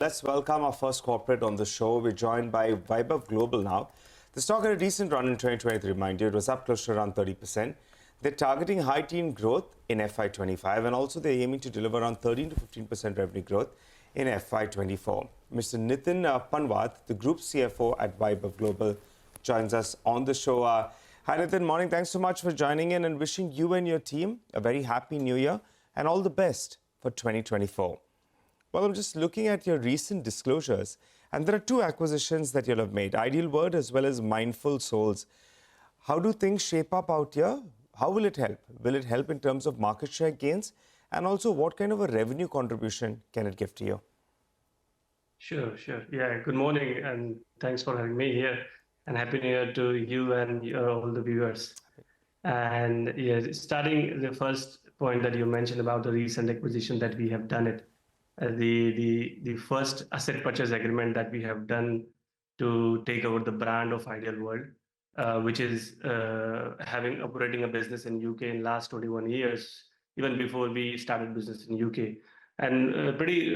Let's welcome our first corporate on the show. We're joined by Vaibhav Global now. The stock had a decent run in 2023, mind you. It was up close to around 30%. They're targeting high teen growth in FY25, and also they're aiming to deliver around 13 to 15% revenue growth in FY24. Mr. Nitin Panwad, the Group CFO at Vaibhav Global, joins us on the show. Hi Nitin, morning. Thanks so much for joining in and wishing you and your team a very happy new year and all the best for 2024. Well, I'm just looking at your recent disclosures, and there are two acquisitions that you'll have made, Ideal World as well as Mindful Souls. How do things shape up out here? How will it help? Will it help in terms of market share gains? And also, what kind of a revenue contribution can it give to you? Sure. Yeah, good morning, and thanks for having me here. And Happy New Year to you and all the viewers. And yeah, starting the first point that you mentioned about the recent acquisition that we have done it. The first asset purchase agreement that we have done to take over the brand of Ideal World, which is operating a business in UK in last 21 years, even before we started business in UK. And pretty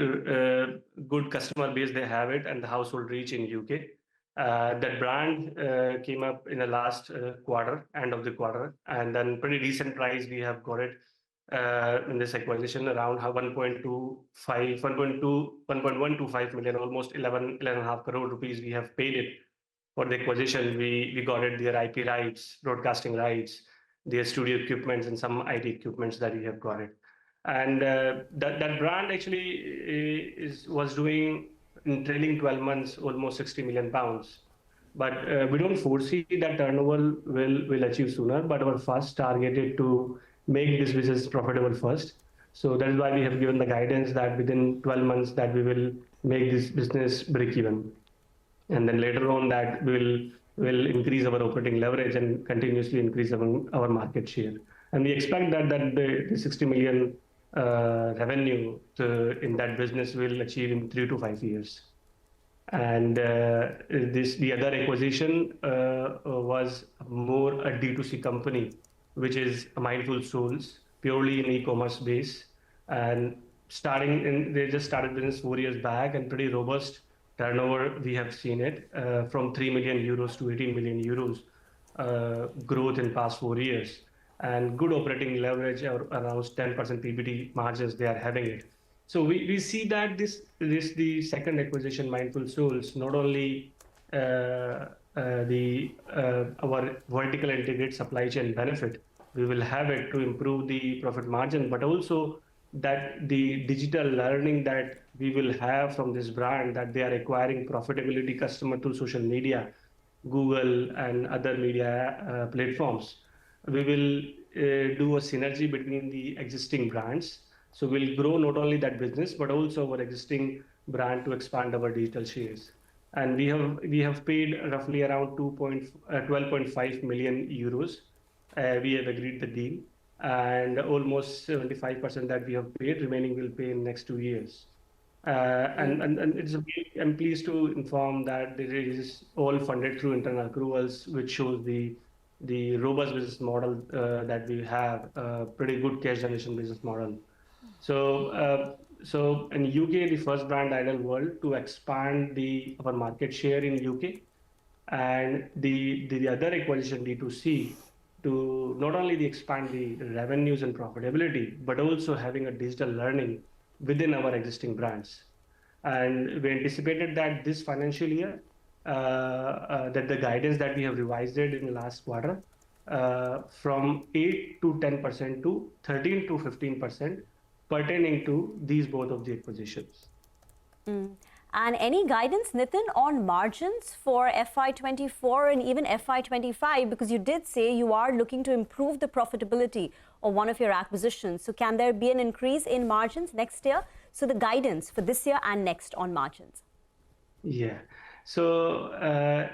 good customer base they have it, and the household reach in UK. That brand came up in the last quarter, end of the quarter, and then pretty decent price we have got it in this acquisition around 1.125 million, almost 11.5 crore rupees we have paid it for the acquisition. We got it their IP rights, broadcasting rights, their studio equipments, and some IT equipments that we have got it. And that brand actually was doing in trailing 12 months almost 60 million pounds. But we don't foresee that turnover will achieve sooner, but our first targeted to make this business profitable first. So that is why we have given the guidance that within 12 months that we will make this business break even. And then later on that will increase our operating leverage and continuously increase our market share. And we expect that the 60 million revenue in that business will achieve in 3 to 5 years. And the other acquisition was more a D2C company, which is Mindful Souls, purely in e-commerce base. And they just started business 4 years back, and pretty robust turnover. We have seen it from 3 million euros to 18 million euros growth in past 4 years, and good operating leverage around 10% PBT margins they are having it. So we see that the second acquisition, Mindful Souls, not only our vertical integrated supply chain benefit, we will have it to improve the profit margin, but also that the digital learning that we will have from this brand, that they are acquiring profitability customer through social media, Google and other media platforms. We will do a synergy between the existing brands. So we'll grow not only that business, but also our existing brand to expand our digital shares. And we have paid roughly around 12.5 million euros. We have agreed the deal, and almost 75% that we have paid, remaining will pay in next 2 years. And I'm pleased to inform that it is all funded through internal accruals, which shows the robust business model that we have, pretty good cash generation business model. So in UK, the first brand, Ideal World, to expand our market share in UK, and the other acquisition, D2C, to not only expand the revenues and profitability, but also having a digital learning within our existing brands. And we anticipated that this financial year, that the guidance that we have revised it in the last quarter, from 8 to 10% to 13 to 15%, pertaining to these both of the acquisitions. And any guidance, Nitin, on margins for FY24 and even FY25? Because you did say you are looking to improve the profitability of one of your acquisitions. So can there be an increase in margins next year? So the guidance for this year and next on margins. Yeah. So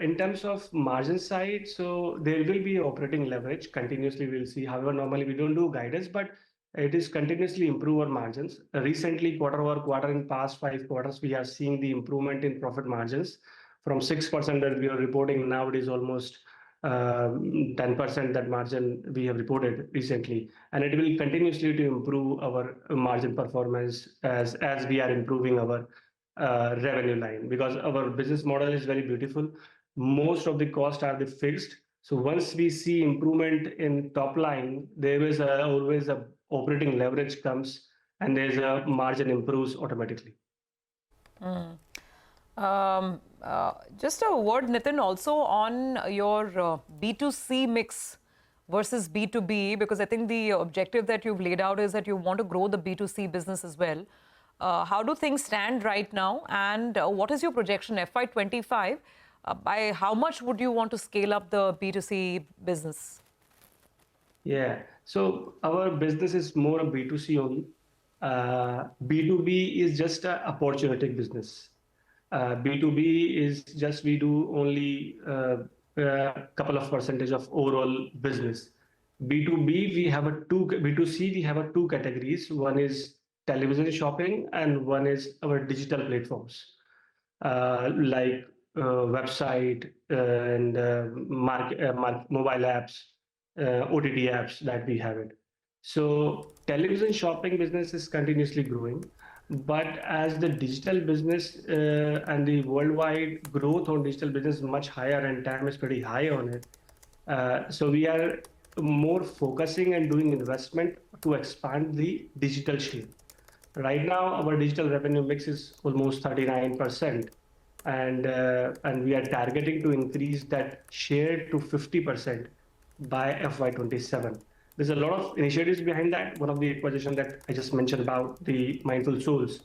in terms of margin side, so there will be operating leverage continuously. We'll see. However, normally we don't do guidance, but it is continuously improve our margins. Recently, quarter over quarter in past 5 quarters, we are seeing the improvement in profit margins from 6% that we are reporting. Now it is almost 10% that margin we have reported recently, and it will continuously to improve our margin performance as we are improving our revenue line, because our business model is very beautiful. Most of the costs are the fixed. So once we see improvement in top line, there is always a operating leverage comes, and there's a margin improves automatically. Just a word, Nitin, also on your B2C mix versus B2B, because I think the objective that you've laid out is that you want to grow the B2C business as well. How do things stand right now, and what is your projection FY25? By how much would you want to scale up the B2C business? Yeah, so our business is more a B2C only. B2B is just an opportunistic business. B2B is just we do only a couple of percentage of overall business. B2B, we have B2C, we have two categories. One is television shopping, and one is our digital platforms, like website and mobile apps, OTT apps that we have it. So television shopping business is continuously growing, but as the digital business and the worldwide growth on digital business is much higher and TAM is pretty high on it. So we are more focusing and doing investment to expand the digital share. Right now, our digital revenue mix is almost 39%, and we are targeting to increase that share to 50% by FY27. There's a lot of initiatives behind that. One of the acquisition that I just mentioned about the Mindful Souls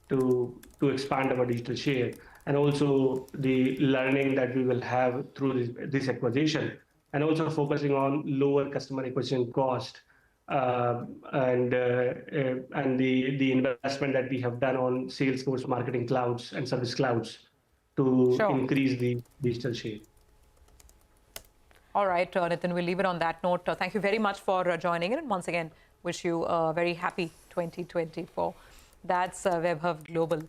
to expand our digital share, and also the learning that we will have through this acquisition, and also focusing on lower customer acquisition cost, and the investment that we have done on Salesforce marketing clouds and service clouds to increase the digital share. All right, Nitin, we'll leave it on that note. Thank you very much for joining in, and once again, wish you a very happy 2024. That's Vaibhav Global.